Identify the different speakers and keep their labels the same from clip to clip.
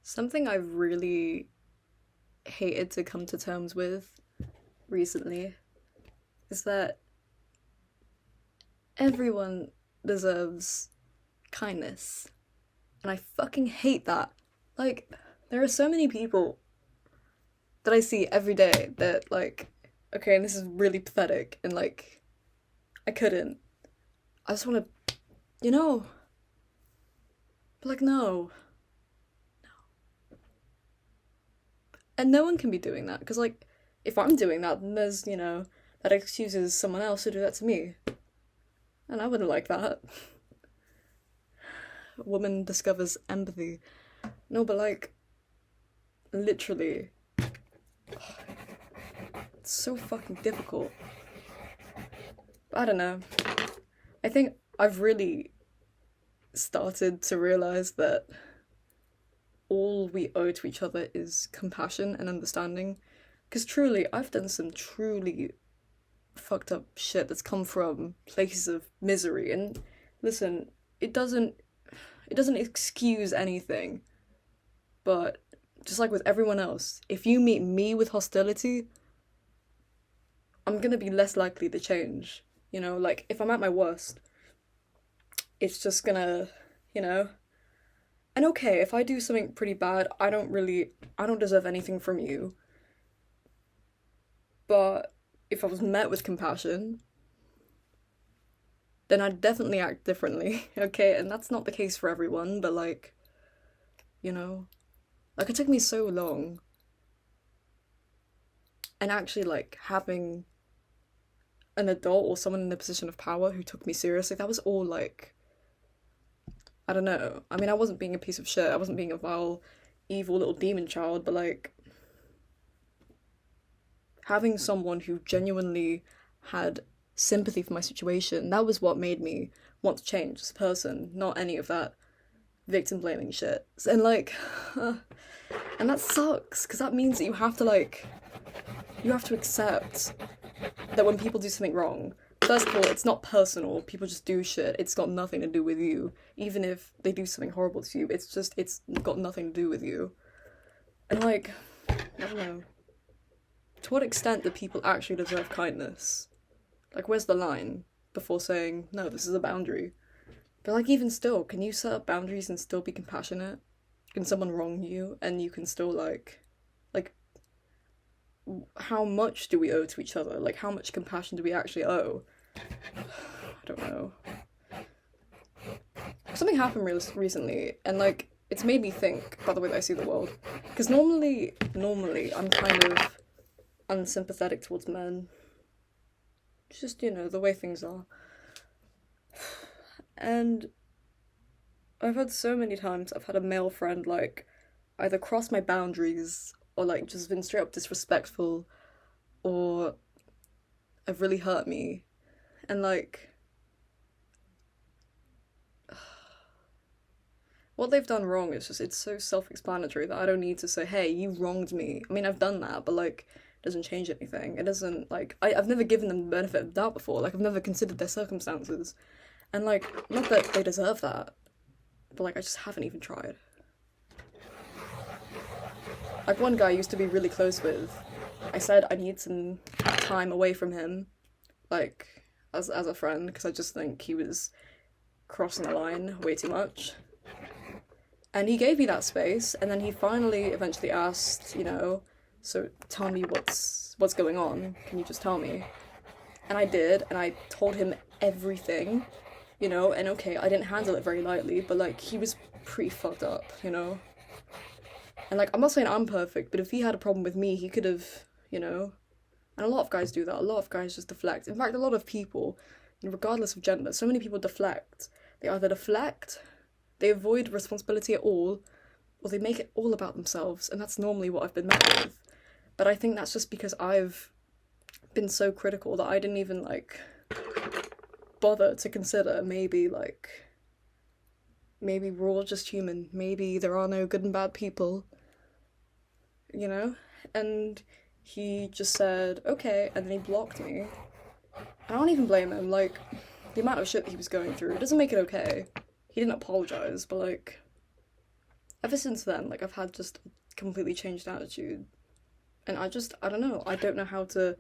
Speaker 1: Something I've really hated to come to terms with recently is that everyone deserves kindness. And I fucking hate that. Like, there are so many people that I see every day that, like, okay, and this is really pathetic, and, like, I couldn't. I just want to, you know, but, like, no. And no one can be doing that, because, like, if I'm doing that, then there's, that excuses someone else to do that to me. And I wouldn't like that. A woman discovers empathy. No, but, like, literally, it's so fucking difficult. But I don't know. I think I've really started to realize that all we owe to each other is compassion and understanding. Because truly, I've done some truly fucked up shit that's come from places of misery. And listen, it doesn't excuse anything. But just like with everyone else, if you meet me with hostility, I'm gonna be less likely to change. Like if I'm at my worst, it's just gonna, you know. And okay, if I do something pretty bad, I don't deserve anything from you. But if I was met with compassion, then I'd definitely act differently, okay? And that's not the case for everyone, but like, you know, like it took me so long. And actually, like, having an adult or someone in a position of power who took me seriously, that was all like, I don't know. I mean, I wasn't being a piece of shit, I wasn't being a vile, evil little demon child, but like, having someone who genuinely had sympathy for my situation, that was what made me want to change as a person, not any of that victim blaming shit. And like, and that sucks, because that means that you have to accept that when people do something wrong, first of all, it's not personal, people just do shit, it's got nothing to do with you. Even if they do something horrible to you, it's got nothing to do with you. And like, I don't know. To what extent do people actually deserve kindness? Like, where's the line before saying, no, this is a boundary? But, like, even still, can you set up boundaries and still be compassionate? Can someone wrong you and you can still, like, how much do we owe to each other? Like, how much compassion do we actually owe? I don't know. Something happened recently, and, like, it's made me think about the way that I see the world. Because normally, I'm kind of unsympathetic towards men. It's just, the way things are. And I've had so many times I've had a male friend, like, either cross my boundaries or, like, just been straight up disrespectful or have really hurt me. And, like, what they've done wrong is just, it's so self-explanatory that I don't need to say, hey, you wronged me. I mean, I've done that, but, like, it doesn't change anything. It doesn't, like, I've never given them the benefit of the doubt before. Like, I've never considered their circumstances. And, like, not that they deserve that, but, like, I just haven't even tried. Like, one guy I used to be really close with, I said I need some time away from him, like, as a friend, because I just think he was crossing the line way too much. And he gave me that space, and then he finally eventually asked, so tell me what's going on. Can you just tell me? And I did, and I told him everything, and okay, I didn't handle it very lightly, but like he was pretty fucked up, And like I'm not saying I'm perfect, but if he had a problem with me, he could have, and a lot of guys do that. A lot of guys just deflect. In fact, a lot of people, regardless of gender, so many people deflect. They either deflect, they avoid responsibility at all, or they make it all about themselves, and that's normally what I've been met with. But I think that's just because I've been so critical that I didn't even, like, bother to consider maybe we're all just human. Maybe there are no good and bad people, And he just said, okay, and then he blocked me. I don't even blame him, like, the amount of shit that he was going through, it doesn't make it okay. He didn't apologize, but, like, ever since then, like, I've had just a completely changed attitude. And I don't know, I don't know how to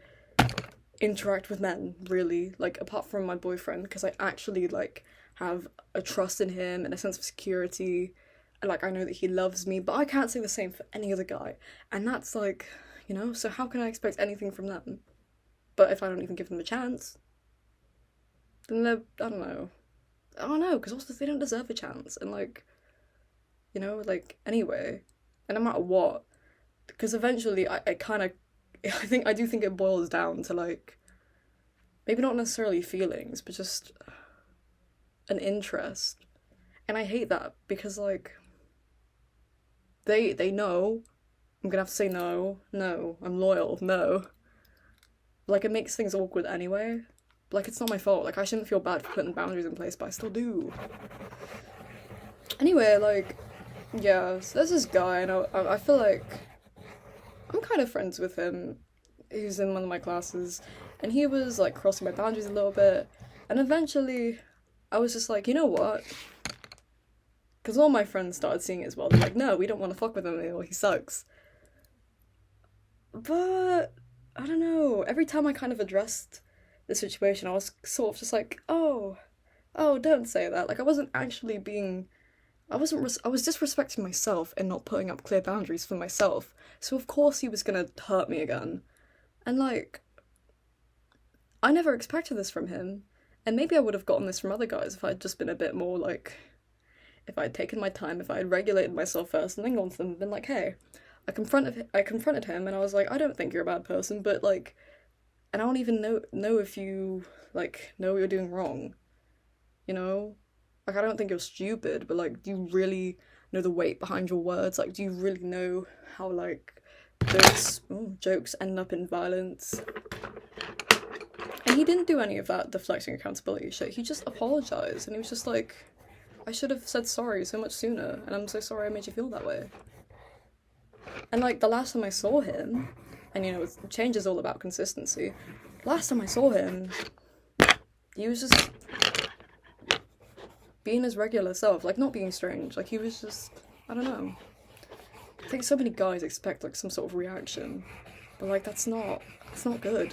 Speaker 1: interact with men, really, like, apart from my boyfriend, because I actually, like, have a trust in him and a sense of security, and, like, I know that he loves me, but I can't say the same for any other guy, and that's, like, you know, so how can I expect anything from them? But if I don't even give them a chance, then they're, I don't know, because also they don't deserve a chance, and, like, you know, like, anyway, and no matter what, because eventually I kind of, I do think it boils down to, like, maybe not necessarily feelings, but just an interest. And I hate that because, like, they know I'm gonna have to say no, no, I'm loyal, no. Like, it makes things awkward anyway. Like, it's not my fault. Like, I shouldn't feel bad for putting boundaries in place, but I still do. Anyway, like, yeah, so there's this guy, and I feel like I'm kind of friends with him. He's in one of my classes, and he was, like, crossing my boundaries a little bit, and eventually I was just like, you know what? Because all my friends started seeing it as well. They're like, no, we don't want to fuck with him anymore, he sucks. But, I don't know, every time I kind of addressed the situation, I was sort of just like, oh, don't say that. Like, I wasn't actually being... I was disrespecting myself and not putting up clear boundaries for myself. So of course he was gonna hurt me again. And, like, I never expected this from him. And maybe I would have gotten this from other guys if I'd just been a bit more, like, if I'd taken my time, if I had regulated myself first and then gone to them and been like, hey, I confronted him and I was like, I don't think you're a bad person, but, like, and I don't even know if you, like, know what you're doing wrong, you know? Like, I don't think you're stupid, but, like, do you really know the weight behind your words? Like, do you really know how, like, those jokes end up in violence? And he didn't do any of that deflecting accountability shit. He just apologized, and he was just like, I should have said sorry so much sooner, and I'm so sorry I made you feel that way. And, like, the last time I saw him, and, you know, change is all about consistency. Last time I saw him, he was just being his regular self, like, not being strange, like, he was just, I don't know. I think so many guys expect, like, some sort of reaction, but, like, that's not good.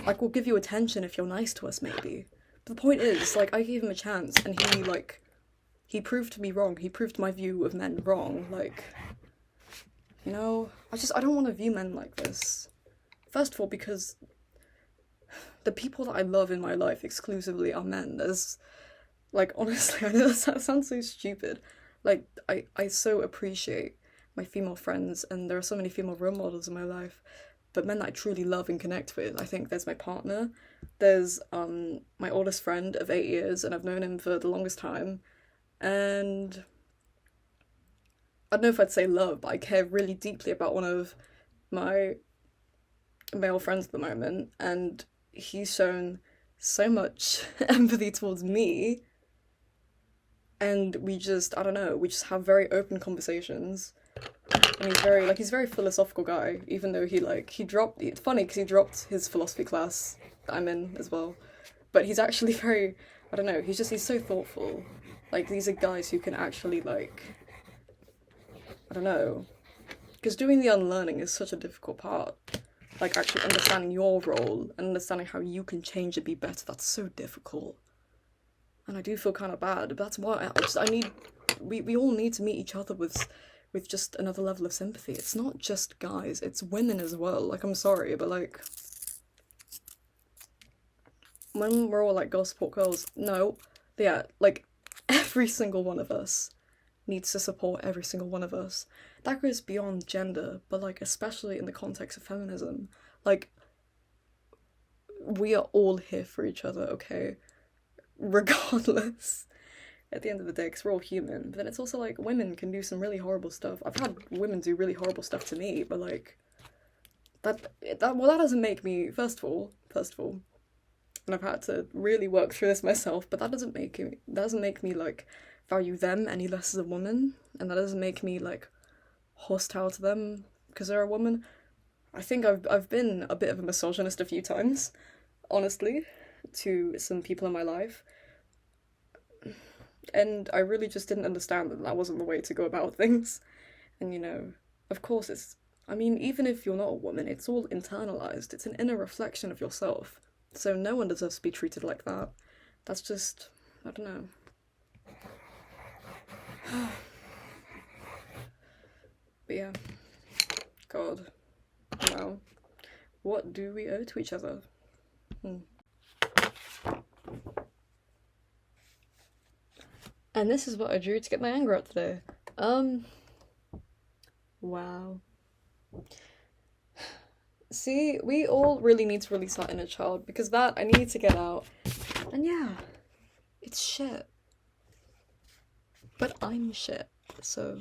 Speaker 1: Like, we'll give you attention if you're nice to us, maybe. But the point is, like, I gave him a chance, and he proved me wrong, he proved my view of men wrong, like, you know, I don't want to view men like this. First of all, because the people that I love in my life exclusively are men. There's, like, honestly, I know that sounds so stupid. Like, I so appreciate my female friends, and there are so many female role models in my life, but men that I truly love and connect with. I think there's my partner, there's my oldest friend of 8 years, and I've known him for the longest time, and I don't know if I'd say love, but I care really deeply about one of my male friends at the moment, and he's shown so much empathy towards me, and we just, I don't know, we just have very open conversations, and he's very philosophical guy, even though it's funny because he dropped his philosophy class that I'm in as well, but he's actually very, I don't know, he's so thoughtful. Like, these are guys who can actually, like, I don't know, because doing the unlearning is such a difficult part. Like, actually understanding your role and understanding how you can change and be better, that's so difficult. And I do feel kind of bad, but that's why we all need to meet each other with just another level of sympathy. It's not just guys, it's women as well. Like, I'm sorry, but, like, when we're all like, girls support girls, no, yeah, like, every single one of us needs to support every single one of us. That goes beyond gender, but, like, especially in the context of feminism. Like, we are all here for each other, okay? Regardless. At the end of the day, because we're all human. But then it's also, like, women can do some really horrible stuff. I've had women do really horrible stuff to me, but, like, that doesn't make me, first of all, and I've had to really work through this myself, but that doesn't make me, like, value them any less as a woman, and that doesn't make me, like, hostile to them because they're a woman. I think I've been a bit of a misogynist a few times, honestly, to some people in my life. And I really just didn't understand that that wasn't the way to go about things. And of course I mean, even if you're not a woman, it's all internalized. It's an inner reflection of yourself. So no one deserves to be treated like that. That's just, I don't know. But yeah, God, wow. What do we owe to each other? And this is what I drew to get my anger out today. Wow. See, we all really need to release our inner child, because that I need to get out. And yeah, it's shit. But I'm shit, so,